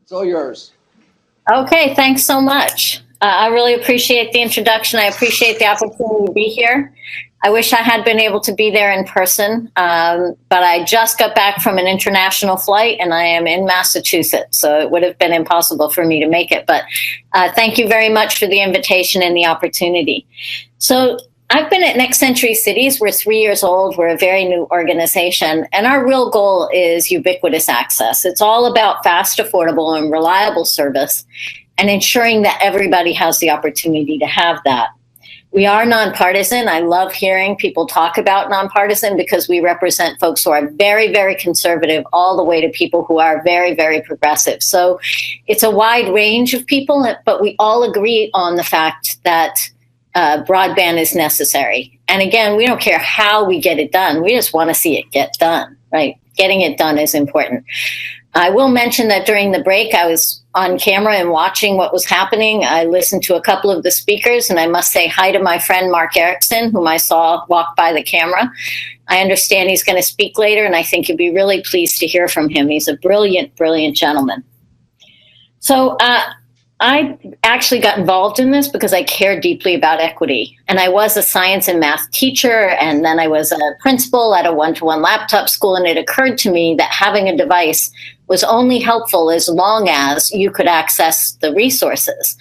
It's all yours. Okay, thanks so much. I really appreciate the introduction. I appreciate the opportunity to be here. I wish I had been able to be there in person, but I just got back from an international flight and I am in Massachusetts, so it would have been impossible for me to make it. But thank you very much for the invitation and the opportunity. So I've been at Next Century Cities. We're 3 years old. We're a very new organization. And our real goal is ubiquitous access. It's all about fast, affordable, and reliable service and ensuring that everybody has the opportunity to have that. We are nonpartisan. I love hearing people talk about nonpartisan because we represent folks who are very, very conservative all the way to people who are very, very progressive. So it's a wide range of people, but we all agree on the fact that broadband is necessary. And again, we don't care how we get it done. We just want to see it get done, right? Getting it done is important. I will mention that during the break, I was on camera and watching what was happening. I listened to a couple of the speakers, and I must say hi to my friend Mark Erickson, whom I saw walk by the camera. I understand he's going to speak later, and I think you'll be really pleased to hear from him. He's a brilliant, brilliant gentleman. So I actually got involved in this because I care deeply about equity. And I was a science and math teacher, and then I was a principal at a one-to-one laptop school, and it occurred to me that having a device was only helpful as long as you could access the resources.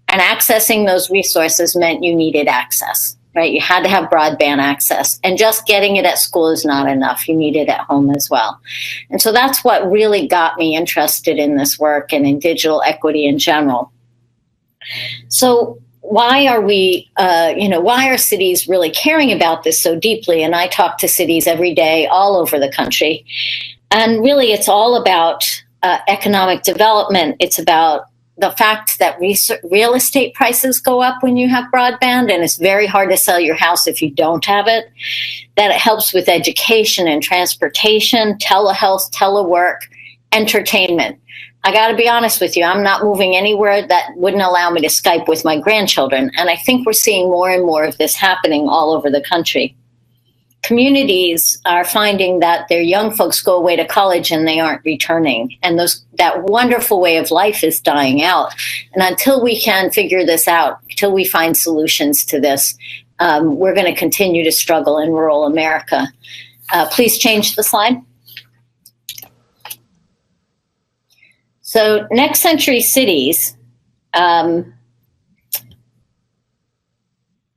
And accessing those resources meant you needed access, right? You had to have broadband access. And just getting it at school is not enough. You need it at home as well. And so that's what really got me interested in this work and in digital equity in general. So why are we, why are cities really caring about this so deeply? And I talk to cities every day all over the country. And really, it's all about economic development. It's about the fact that real estate prices go up when you have broadband, and it's very hard to sell your house if you don't have it. That it helps with education and transportation, telehealth, telework, entertainment. I got to be honest with you, I'm not moving anywhere that wouldn't allow me to Skype with my grandchildren. And I think we're seeing more and more of this happening all over the country. Communities are finding that their young folks go away to college and they aren't returning. And that wonderful way of life is dying out. And until we can figure this out, until we find solutions to this, we're going to continue to struggle in rural America. Please change the slide. So Next Century Cities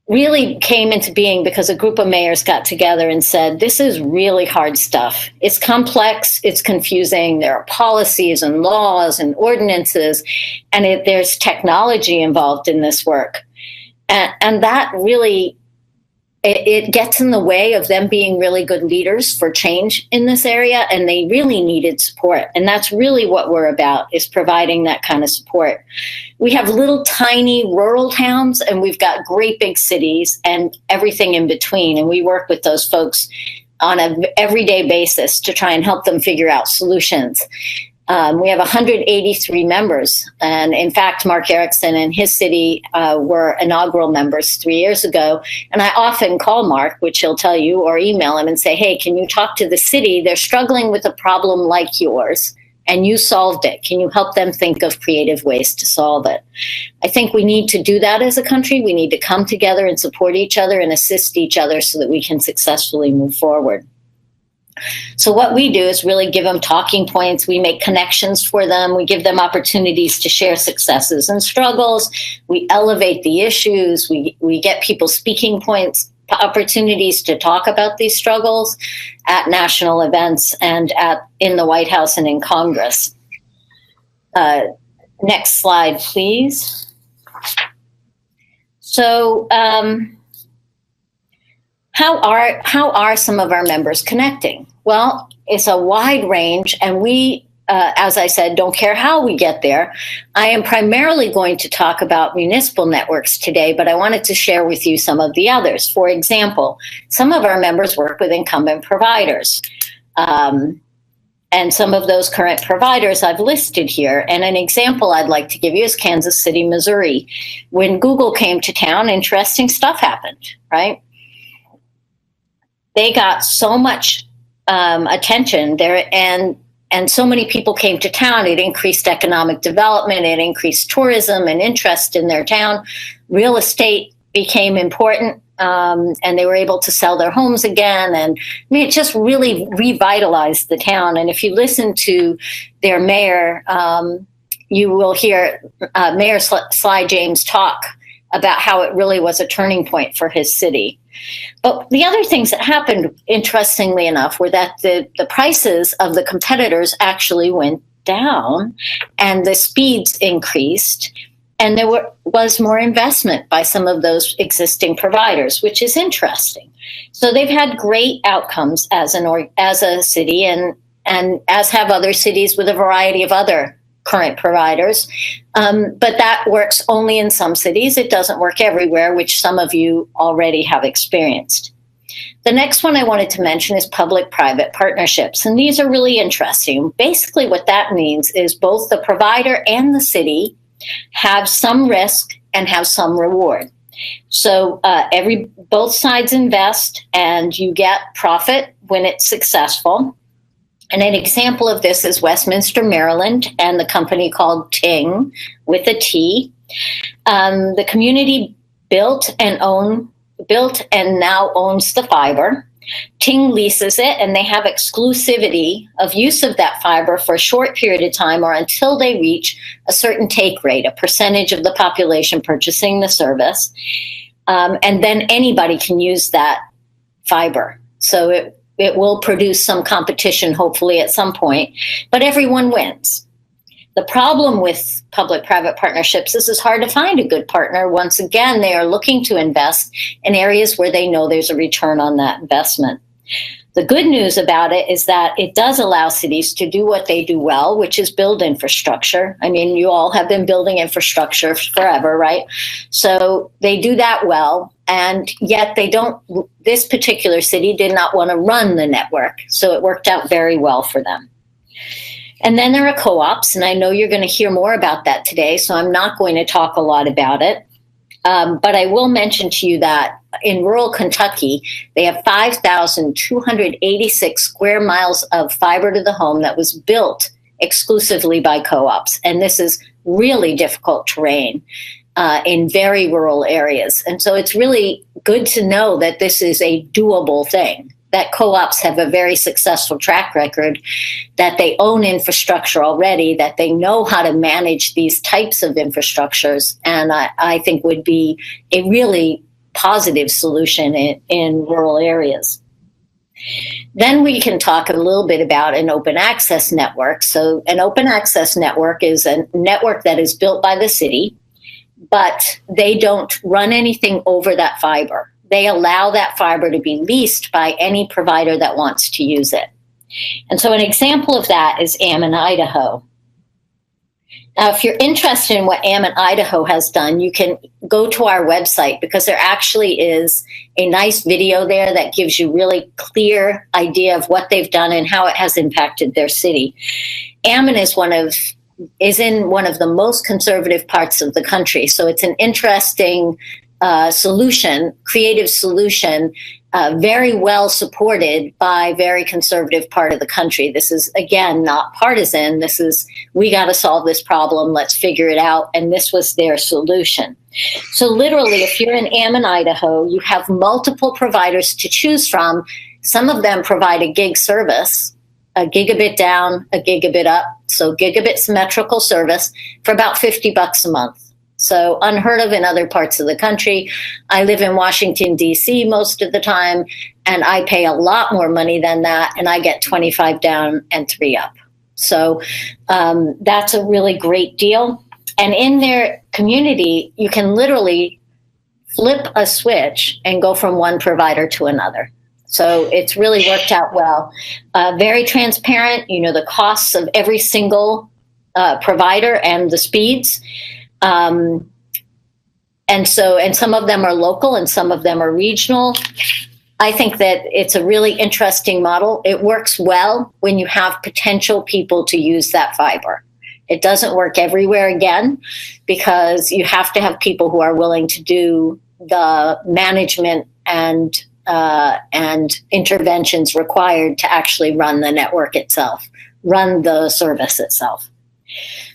really came into being because a group of mayors got together and said, this is really hard stuff. It's complex, it's confusing, there are policies and laws and ordinances, and there's technology involved in this work. And that really, it gets in the way of them being really good leaders for change in this area, and they really needed support. And that's really what we're about, is providing that kind of support. We have little tiny rural towns, and we've got great big cities and everything in between. And we work with those folks on an everyday basis to try and help them figure out solutions. We have 183 members. And in fact, Mark Erickson and his city were inaugural members 3 years ago. And I often call Mark, which he'll tell you, or email him and say, hey, can you talk to the city? They're struggling with a problem like yours, and you solved it. Can you help them think of creative ways to solve it? I think we need to do that as a country. We need to come together and support each other and assist each other so that we can successfully move forward. So what we do is really give them talking points. We make connections for them. We give them opportunities to share successes and struggles. We elevate the issues. We get people speaking points, opportunities to talk about these struggles at national events and in the White House and in Congress. Next slide, please. So how are some of our members connecting? Well, it's a wide range, and we, as I said, don't care how we get there. I am primarily going to talk about municipal networks today, but I wanted to share with you some of the others. For example, some of our members work with incumbent providers. And some of those current providers I've listed here. And an example I'd like to give you is Kansas City, Missouri. When Google came to town, interesting stuff happened, right? They got so much attention there, and And so many people came to town. It increased economic development. It increased tourism and interest in their town. Real estate became important, and they were able to sell their homes again. And I mean, it just really revitalized the town. And if you listen to their mayor, you will hear Mayor Sly James talk about how it really was a turning point for his city. But the other things that happened, interestingly enough, were that the prices of the competitors actually went down and the speeds increased, and there was more investment by some of those existing providers, which is interesting. So they've had great outcomes as a city, and as have other cities with a variety of other current providers. But that works only in some cities. It doesn't work everywhere, which some of you already have experienced. The next one I wanted to mention is public-private partnerships. And these are really interesting. Basically, what that means is both the provider and the city have some risk and have some reward. So both sides invest and you get profit when it's successful. And an example of this is Westminster, Maryland, and the company called Ting with a T. The community built and now owns the fiber. Ting leases it, and they have exclusivity of use of that fiber for a short period of time or until they reach a certain take rate, a percentage of the population purchasing the service. And then anybody can use that fiber. So it will produce some competition, hopefully, at some point, but everyone wins. The problem with public-private partnerships is it's hard to find a good partner. Once again, they are looking to invest in areas where they know there's a return on that investment. The good news about it is that it does allow cities to do what they do well, which is build infrastructure. I mean, you all have been building infrastructure forever, right? So they do that well, and yet this particular city did not want to run the network, so it worked out very well for them. And then there are co-ops, and I know you're going to hear more about that today, so I'm not going to talk a lot about it. But I will mention to you that in rural Kentucky, they have 5,286 square miles of fiber to the home that was built exclusively by co-ops. And this is really difficult terrain in very rural areas. And so it's really good to know that this is a doable thing, that co-ops have a very successful track record, that they own infrastructure already, that they know how to manage these types of infrastructures, and I think would be a really positive solution in rural areas. Then we can talk a little bit about an open access network. So an open access network is a network that is built by the city, but they don't run anything over that fiber. They allow that fiber to be leased by any provider that wants to use it. And so an example of that is Ammon, Idaho. Now, if you're interested in what Ammon, Idaho has done, you can go to our website, because there actually is a nice video there that gives you really clear idea of what they've done and how it has impacted their city. Ammon is in one of the most conservative parts of the country. So it's an interesting creative solution, very well supported by very conservative part of the country. This is, again, not partisan. This is, we got to solve this problem. Let's figure it out. And this was their solution. So literally, if you're in Ammon, Idaho, you have multiple providers to choose from. Some of them provide a gig service, a gigabit down, a gigabit up. So gigabit symmetrical service for about $50 a month. So unheard of in other parts of the country. I live in Washington, D.C. most of the time, and I pay a lot more money than that, and I get 25 down and 3 up. So that's a really great deal. And in their community, you can literally flip a switch and go from one provider to another. So it's really worked out well. Very transparent, the costs of every single provider and the speeds. And some of them are local and some of them are regional. I think that it's a really interesting model. It works well when you have potential people to use that fiber. It doesn't work everywhere, again, because you have to have people who are willing to do the management and interventions required to actually run the network itself. run the service itself.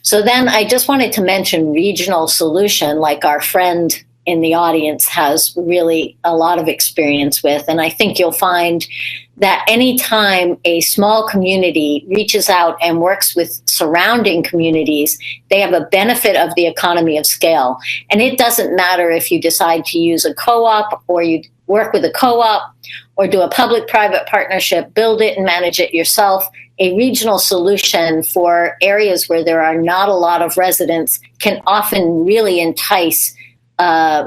So then I just wanted to mention regional solution, like our friend in the audience has really a lot of experience with. And I think you'll find that anytime a small community reaches out and works with surrounding communities, they have a benefit of the economy of scale. And it doesn't matter if you decide to use a co-op or you work with a co-op or do a public-private partnership, build it and manage it yourself. A regional solution for areas where there are not a lot of residents can often really entice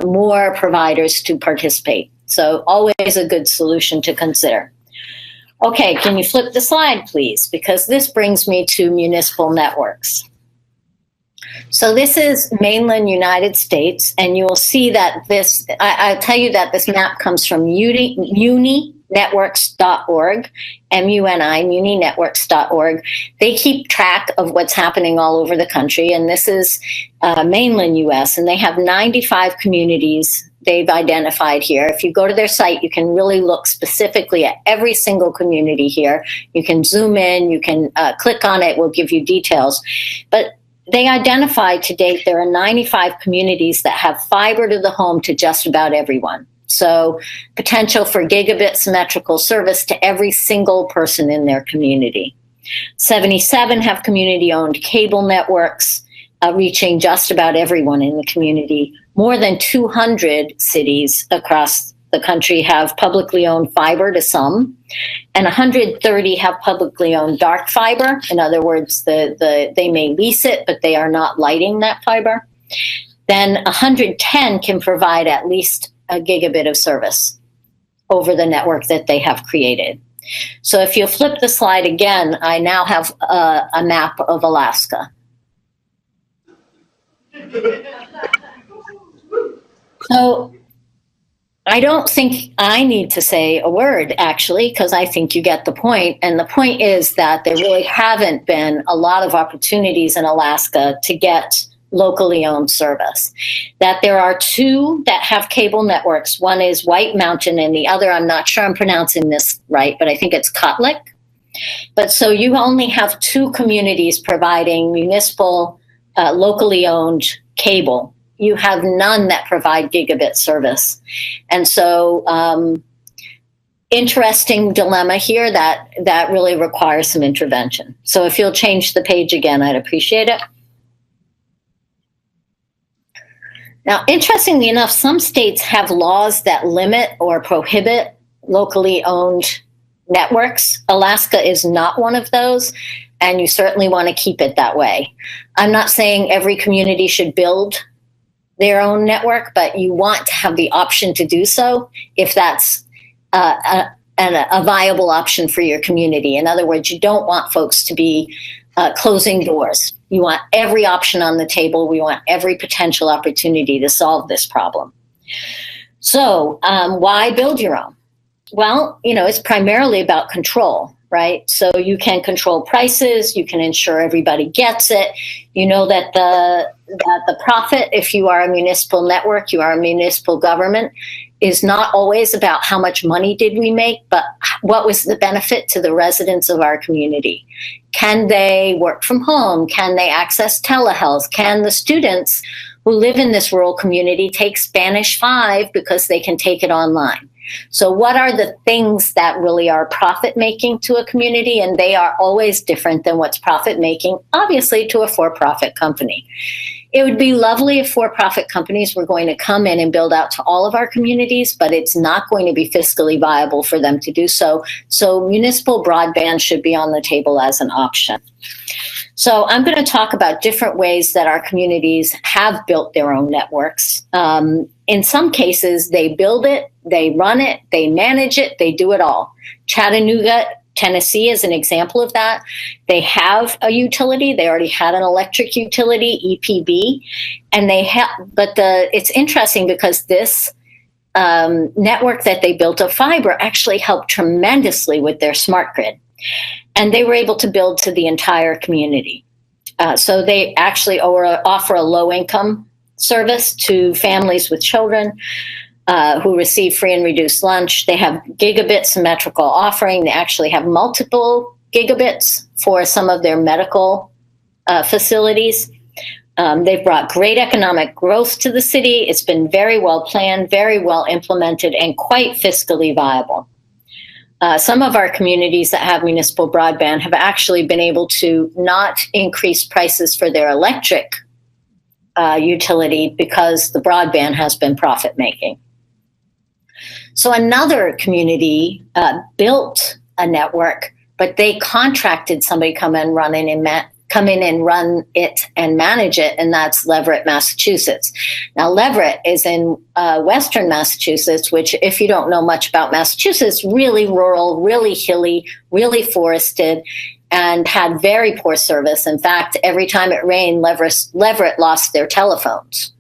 more providers to participate. So always a good solution to consider. Okay, can you flip the slide, please? Because this brings me to municipal networks. So this is mainland United States, and you will see that this, I'll tell you that this map comes from muninetworks.org, M-U-N-I, muninetworks.org. They keep track of what's happening all over the country, and this is mainland US, and they have 95 communities they've identified here. If you go to their site, you can really look specifically at every single community here. You can zoom in, you can click on it, we'll give you details. But they identified to date there are 95 communities that have fiber to the home to just about everyone. So potential for gigabit symmetrical service to every single person in their community. 77 have community-owned cable networks, reaching just about everyone in the community. More than 200 cities across the country have publicly owned fiber to some, and 130 have publicly owned dark fiber. In other words, they may lease it, but they are not lighting that fiber. Then 110 can provide at least a gigabit of service over the network that they have created. So if you flip the slide again, I now have a map of Alaska. So I don't think I need to say a word, actually, because I think you get the point. And the point is that there really haven't been a lot of opportunities in Alaska to get locally owned service. That there are two that have cable networks. One is White Mountain and the other, I'm not sure I'm pronouncing this right, but I think it's Kotlik. But so you only have two communities providing municipal, locally owned cable. You have none that provide gigabit service. And so interesting dilemma here that really requires some intervention. So if you'll change the page again, I'd appreciate it. Now, interestingly enough, some states have laws that limit or prohibit locally owned networks. Alaska is not one of those, and you certainly want to keep it that way. I'm not saying every community should build their own network, but you want to have the option to do so if that's a viable option for your community. In other words, you don't want folks to be closing doors. You want every option on the table. We want every potential opportunity to solve this problem. So why build your own? Well, it's primarily about control, right? So you can control prices. You can ensure everybody gets it. You know that the profit, if you are a municipal network, you are a municipal government, is not always about how much money did we make, but what was the benefit to the residents of our community? Can they work from home? Can they access telehealth? Can the students who live in this rural community take Spanish 5 because they can take it online? So what are the things that really are profit-making to a community? And they are always different than what's profit-making, obviously, to a for-profit company. It would be lovely if for-profit companies were going to come in and build out to all of our communities, but it's not going to be fiscally viable for them to do so. So municipal broadband should be on the table as an option. So I'm going to talk about different ways that our communities have built their own networks. In some cases, they build it, they run it, they manage it, they do it all. Chattanooga, Tennessee is an example of that. They have a utility. They already had an electric utility, EPB, and they have. But it's interesting because this network that they built of fiber actually helped tremendously with their smart grid, and they were able to build to the entire community. So they actually offer a low-income service to families with children who receive free and reduced lunch. They have gigabit symmetrical offering. They actually have multiple gigabits for some of their medical facilities. They've brought great economic growth to the city. It's been very well planned, very well implemented, and quite fiscally viable. Some of our communities that have municipal broadband have actually been able to not increase prices for their electric utility because the broadband has been profit making. So another community built a network, but they contracted somebody come in and run it and manage it, and that's Leverett, Massachusetts. Now, Leverett is in western Massachusetts, which, if you don't know much about Massachusetts, really rural, really hilly, really forested, and had very poor service. In fact, every time it rained, Leverett lost their telephones.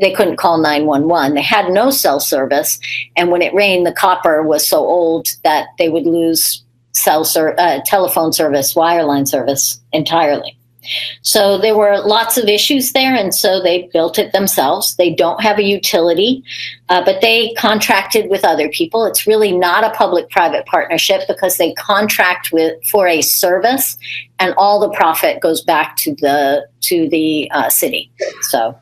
They couldn't call 911. They had no cell service, and when it rained, the copper was so old that they would lose telephone service, wireline service entirely. So there were lots of issues there, and so they built it themselves. They don't have a utility, but they contracted with other people. It's really not a public-private partnership because they contract for a service, and all the profit goes back to the city. So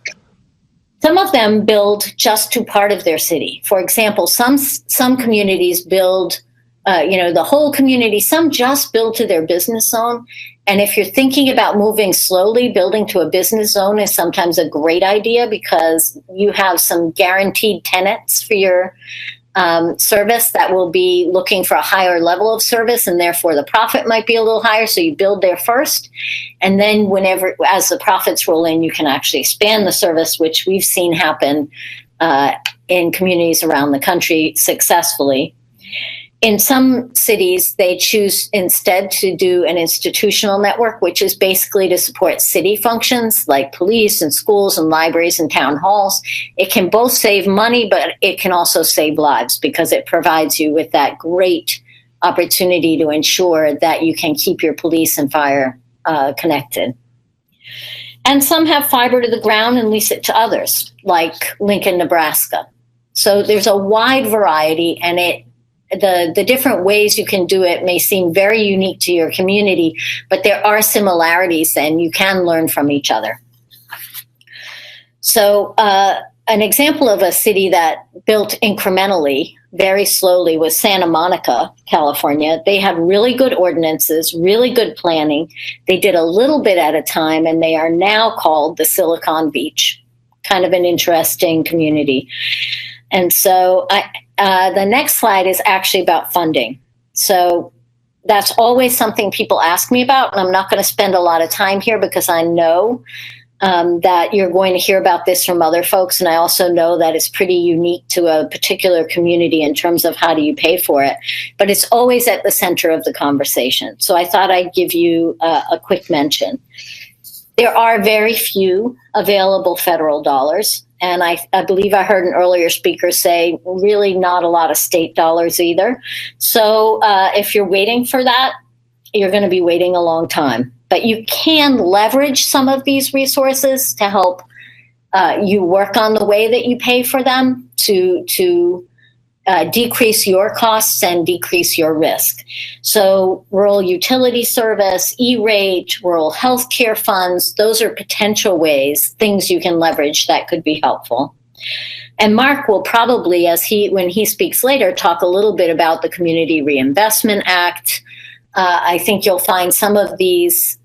some of them build just to part of their city. For example, some communities build the whole community. Some just build to their business zone. And if you're thinking about moving slowly, building to a business zone is sometimes a great idea because you have some guaranteed tenants for your service that will be looking for a higher level of service, and therefore the profit might be a little higher. So you build there first. And then as the profits roll in, you can actually expand the service, which we've seen happen in communities around the country successfully. In some cities, they choose instead to do an institutional network, which is basically to support city functions like police and schools and libraries and town halls. It can both save money, but it can also save lives because it provides you with that great opportunity to ensure that you can keep your police and fire connected. And some have fiber to the ground and lease it to others, like Lincoln, Nebraska. So there's a wide variety, and the different ways you can do it may seem very unique to your community, but there are similarities and you can learn from each other. So an example of a city that built incrementally, very slowly, was Santa Monica, California. They had really good ordinances, really good planning. They did a little bit at a time, and they are now called the Silicon Beach. Kind of an interesting community. And so the next slide is actually about funding. So that's always something people ask me about, and I'm not going to spend a lot of time here because I know that you're going to hear about this from other folks, and I also know that it's pretty unique to a particular community in terms of how do you pay for it, but it's always at the center of the conversation. So I thought I'd give you a quick mention. There are very few available federal dollars. And I believe I heard an earlier speaker say really not a lot of state dollars either. So if you're waiting for that, you're going to be waiting a long time. But you can leverage some of these resources to help you work on the way that you pay for them to decrease your costs and decrease your risk. So rural utility service, E-rate, rural healthcare funds, those are potential ways, things you can leverage that could be helpful. And Mark will probably, when he speaks later, talk a little bit about the Community Reinvestment Act. I think you'll find some of these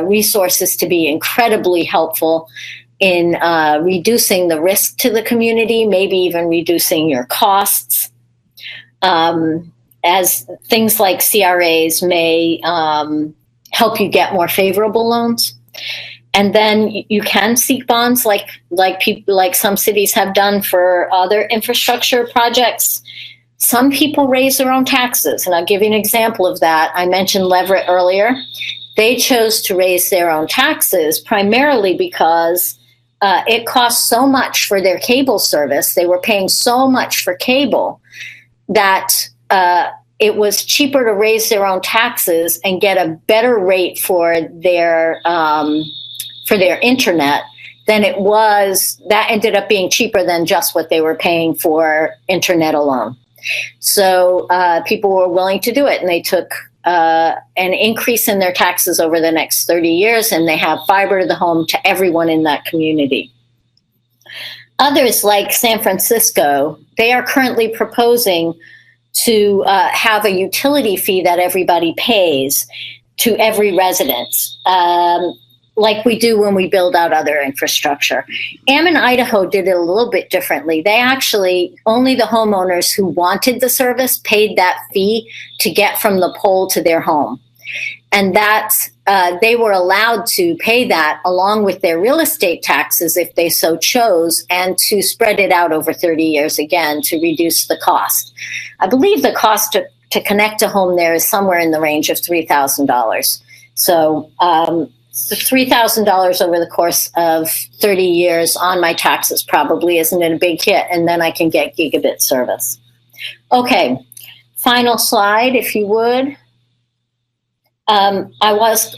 resources to be incredibly helpful in reducing the risk to the community, maybe even reducing your costs, as things like CRAs may help you get more favorable loans. And then you can seek bonds like some cities have done for other infrastructure projects. Some people raise their own taxes, and I'll give you an example of that. I mentioned Leverett earlier. They chose to raise their own taxes primarily because it cost so much for their cable service. They were paying so much for cable that it was cheaper to raise their own taxes and get a better rate for their internet than it was. That ended up being cheaper than just what they were paying for internet alone. So people were willing to do it, and they took an increase in their taxes over the next 30 years, and they have fiber to the home to everyone in that community. Others, like San Francisco, they are currently proposing to have a utility fee that everybody pays to every resident, like we do when we build out other infrastructure. Ammon, Idaho did it a little bit differently. They actually, only the homeowners who wanted the service paid that fee to get from the pole to their home. And that they were allowed to pay that along with their real estate taxes if they so chose, and to spread it out over 30 years again to reduce the cost. I believe the cost to connect a home there is somewhere in the range of $3,000. So $3,000 over the course of 30 years on my taxes probably isn't a big hit, and then I can get gigabit service. Okay, final slide, if you would. I'm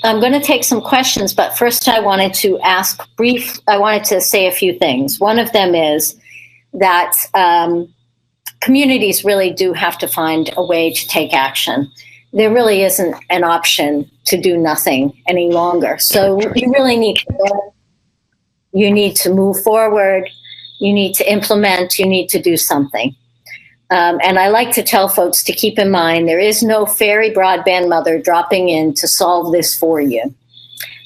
going to take some questions, but first I wanted to say a few things. One of them is that communities really do have to find a way to take action. There really isn't an option to do nothing any longer. So you really need to go. You need to move forward. You need to implement. You need to do something. And I like to tell folks to keep in mind, there is no fairy broadband mother dropping in to solve this for you.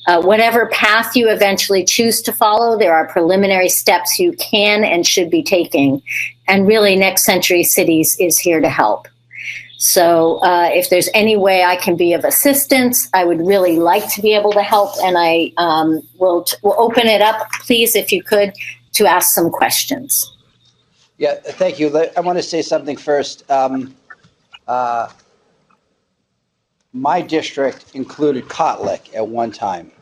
Whatever path you eventually choose to follow, there are preliminary steps you can and should be taking. And really, Next Century Cities is here to help. So if there's any way I can be of assistance, I would really like to be able to help. And I will open it up, please, if you could, to ask some questions. Yeah, thank you. I want to say something first. My district included Kotlik at one time.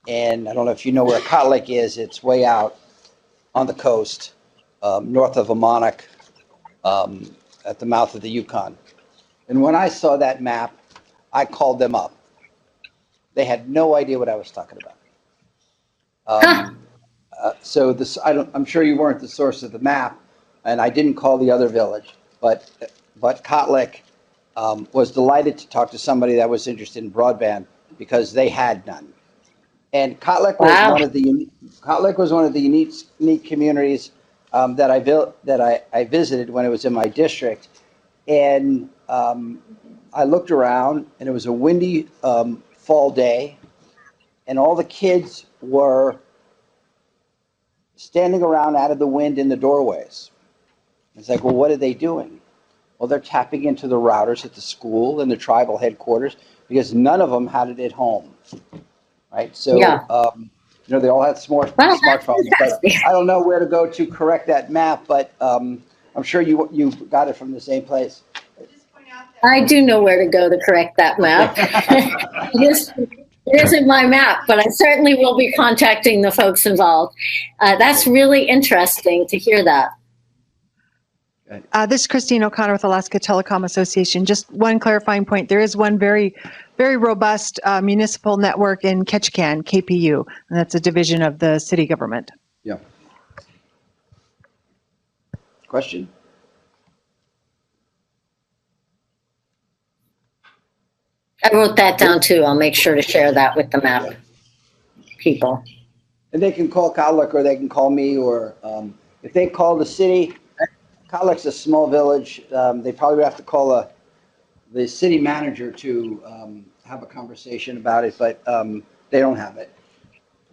And I don't know if you know where Kotlik is. It's way out on the coast, north of Amonuk, at the mouth of the Yukon. And when I saw that map, I called them up. They had no idea what I was talking about. So this, I'm sure you weren't the source of the map, and I didn't call the other village, but Kotlik was delighted to talk to somebody that was interested in broadband because they had none. And Kotlik was one of the unique communities that I visited when it was in my district, and I looked around, and it was a windy fall day, and all the kids were standing around out of the wind in the doorways. It's like, well, what are they doing? Well, they're tapping into the routers at the school and the tribal headquarters because none of them had it at home, right? So, yeah. They all had smartphones, but I don't know where to go to correct that map, but I'm sure you got it from the same place. I do know where to go to correct that map. It isn't my map, but I certainly will be contacting the folks involved. That's really interesting to hear that. This is Christine O'Connor with Alaska Telecom Association. Just one clarifying point. There is one very, very robust municipal network in Ketchikan, KPU, and that's a division of the city government. Yeah. Question? I wrote that down too. I'll make sure to share that with the map people. And they can call Kotlik, or they can call me, or if they call the city, Kotlik's a small village. They probably have to call the city manager to have a conversation about it, but they don't have it,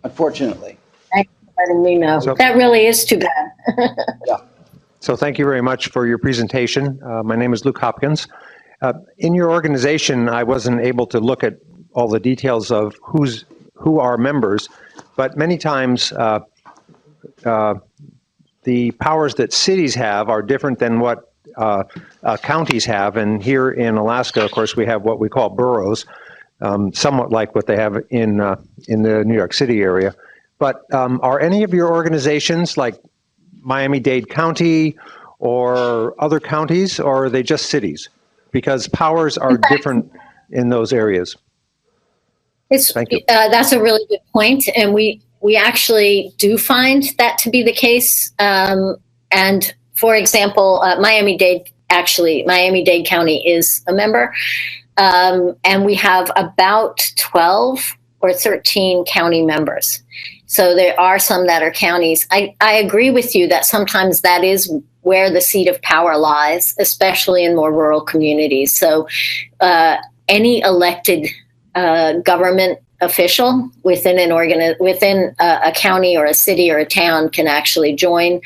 unfortunately. Thanks for letting me know. So, that really is too bad. Yeah. So thank you very much for your presentation. My name is Luke Hopkins. In your organization, I wasn't able to look at all the details of who are members, but many times the powers that cities have are different than what counties have. And here in Alaska, of course, we have what we call boroughs, somewhat like what they have in the New York City area. But are any of your organizations like Miami-Dade County or other counties, or are they just cities? Because powers are different in those areas. Thank you. That's a really good point, and we actually do find that to be the case. And for example, Miami-Dade County is a member. and we have about 12 or 13 county members. So there are some that are counties. I agree with you that sometimes that is where the seat of power lies, especially in more rural communities. So any elected government official within within a county or a city or a town can actually join.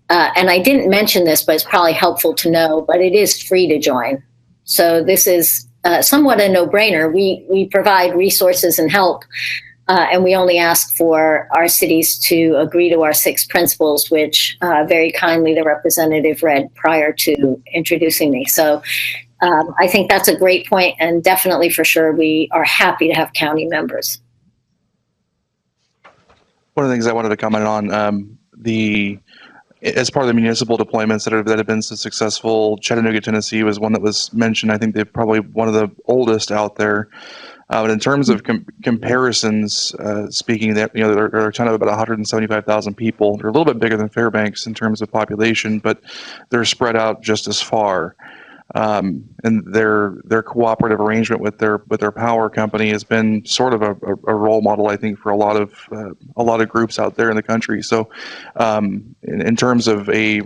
And I didn't mention this, but it's probably helpful to know, but it is free to join. So this is somewhat a no-brainer. We provide resources and help, and we only ask for our cities to agree to our 6 principles, which very kindly the representative read prior to introducing me. So I think that's a great point, and definitely for sure we are happy to have county members. One of the things I wanted to comment on, as part of the municipal deployments that have been so successful, Chattanooga, Tennessee was one that was mentioned. I think they're probably one of the oldest out there. But in terms of comparisons, speaking that, there are a ton of about 175,000 people. They're a little bit bigger than Fairbanks in terms of population, but they're spread out just as far. And their cooperative arrangement with their power company has been sort of a role model, I think, for a lot of groups out there in the country. So, in terms of a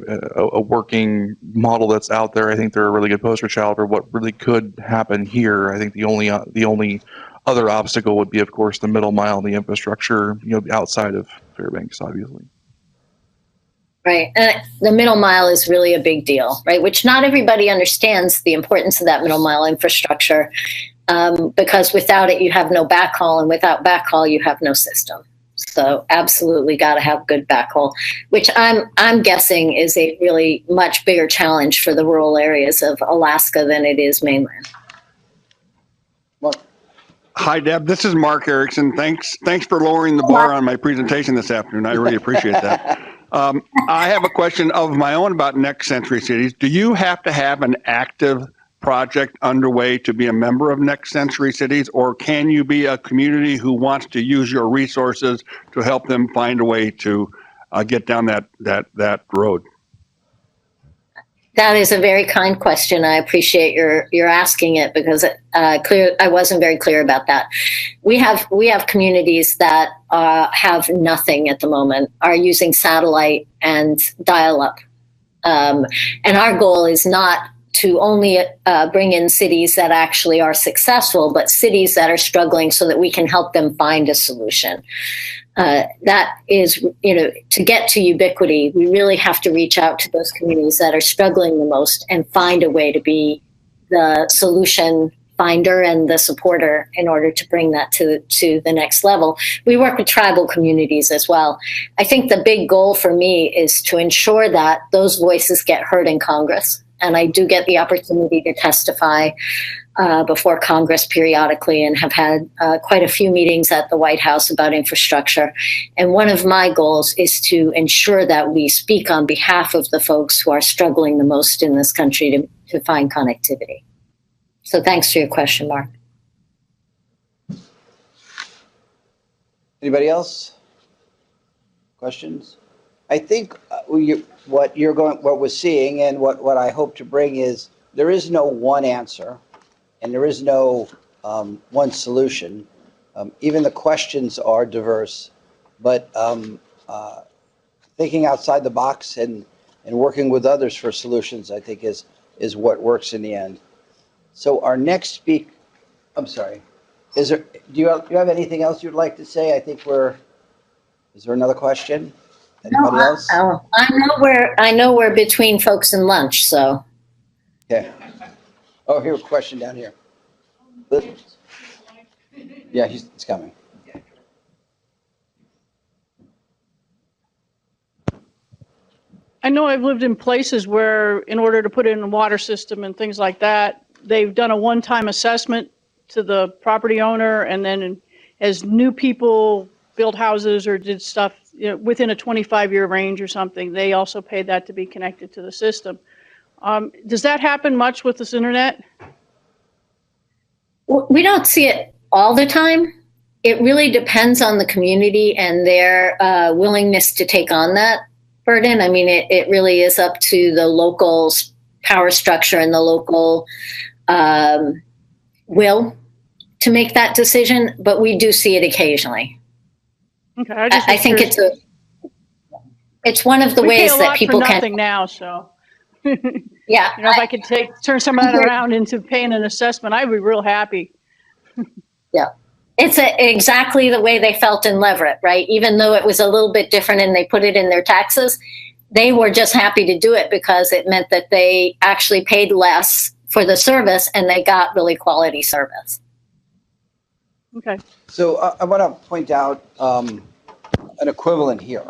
working model that's out there, I think they're a really good poster child for what really could happen here. I think the only other obstacle would be, of course, the middle mile and the infrastructure, outside of Fairbanks, obviously. Right. And the middle mile is really a big deal, right? Which not everybody understands the importance of that middle mile infrastructure, because without it, you have no backhaul, and without backhaul, you have no system. So absolutely got to have good backhaul, which I'm guessing is a really much bigger challenge for the rural areas of Alaska than it is mainland. Well, hi, Deb. This is Mark Erickson. Thanks for lowering the bar on my presentation this afternoon. I really appreciate that. I have a question of my own about Next Century Cities. Do you have to have an active project underway to be a member of Next Century Cities, or can you be a community who wants to use your resources to help them find a way to get down that road? That is a very kind question. I appreciate your asking it, because I wasn't very clear about that. We have communities that have nothing at the moment, are using satellite and dial-up, and our goal is not to only bring in cities that actually are successful, but cities that are struggling, so that we can help them find a solution. That is, to get to ubiquity, we really have to reach out to those communities that are struggling the most and find a way to be the solution finder and the supporter in order to bring that to the next level. We work with tribal communities as well. I think the big goal for me is to ensure that those voices get heard in Congress. And I do get the opportunity to testify before Congress periodically, and have had quite a few meetings at the White House about infrastructure. And one of my goals is to ensure that we speak on behalf of the folks who are struggling the most in this country to find connectivity. So thanks for your question, Mark. Anybody else? Questions? I think what we're seeing, and what I hope to bring is, there is no one answer. And there is no one solution. Even the questions are diverse, but thinking outside the box and working with others for solutions, I think is what works in the end. So our next speaker, I'm sorry, do you have anything else you'd like to say? I think is there another question? Anybody else? I know we're between folks and lunch, so. Okay. Oh, here's a question down here. Yeah, it's coming. I know I've lived in places where, in order to put in a water system and things like that, they've done a one-time assessment to the property owner, and then as new people built houses or did stuff within a 25-year range or something, they also paid that to be connected to the system. Does that happen much with this internet? We don't see it all the time. It really depends on the community and their willingness to take on that burden. I mean, it really is up to the local power structure and the local will to make that decision, but we do see it occasionally. Okay, I think it's one of the we pay ways a that lot people for can. nothing now, so. Yeah, If I could turn some of that around into paying an assessment, I'd be real happy. yeah. It's exactly the way they felt in Leverett, right? Even though it was a little bit different and they put it in their taxes, they were just happy to do it because it meant that they actually paid less for the service and they got really quality service. Okay. So I want to point out an equivalent here.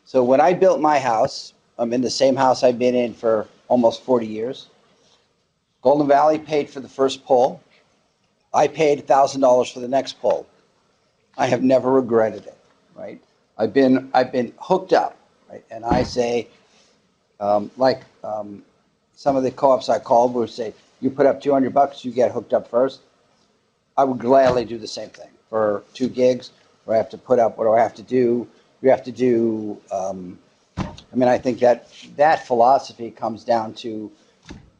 So when I built my house, I'm in the same house I've been in for almost 40 years. Golden Valley paid for the first pole. I paid $1,000 for the next pole. I have never regretted it, right? I've been hooked up, right? And I say, some of the co-ops I called would say, you put up $200, you get hooked up first. I would gladly do the same thing for 2 gigs, where I have to put up, what do I have to do? You have to do, I think that philosophy comes down to,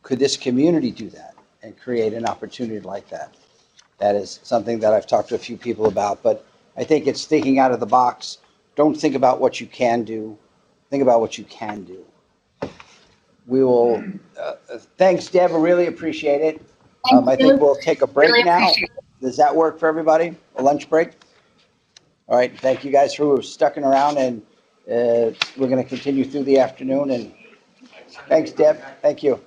could this community do that and create an opportunity like that? That is something that I've talked to a few people about, but I think it's thinking out of the box. Don't think about what you can do. Think about what you can do. We will, thanks, Deb, I really appreciate it. I think we'll take a break Really now. appreciate it. Does that work for everybody? A lunch break? All right, thank you guys for sticking around, and we're going to continue through the afternoon. And thanks, Deb. Thank you.